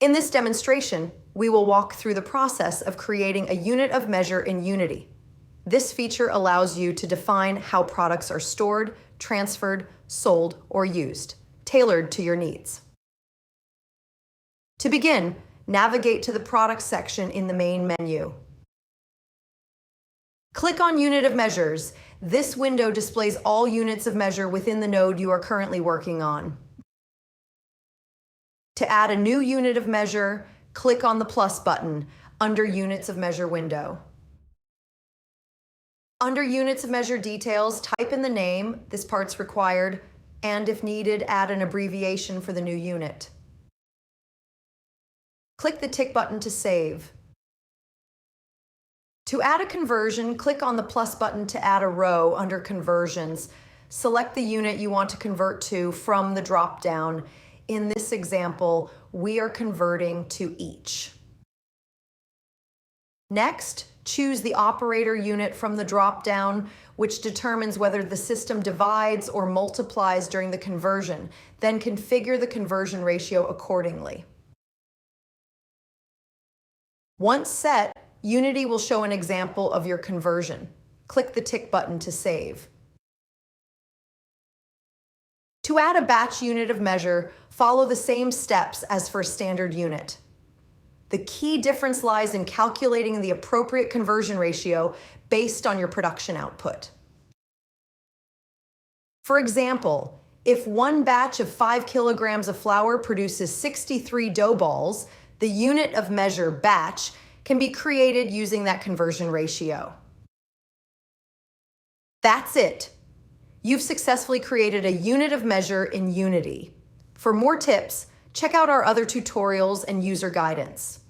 In this demonstration, we will walk through the process of creating a unit of measure in Unity. This feature allows you to define how products are stored, transferred, sold, or used, tailored to your needs. To begin, navigate to the Products section in the main menu. Click on Unit of Measures. This window displays all units of measure within the node you are currently working on. To add a new unit of measure, click on the plus button under Units of Measure window. Under Units of Measure details, type in the name, this part's required, and if needed, add an abbreviation for the new unit. Click the tick button to save. To add a conversion, click on the plus button to add a row under Conversions. Select the unit you want to convert to from the drop-down. In this example, we are converting to each. Next, choose the operator unit from the drop-down, which determines whether the system divides or multiplies during the conversion. Then configure the conversion ratio accordingly. Once set, Unity will show an example of your conversion. Click the tick button to save. To add a batch unit of measure, follow the same steps as for a standard unit. The key difference lies in calculating the appropriate conversion ratio based on your production output. For example, if one batch of 5 kilograms of flour produces 63 dough balls, the unit of measure batch can be created using that conversion ratio. That's it. You've successfully created a unit of measure in Unity. For more tips, check out our other tutorials and user guidance.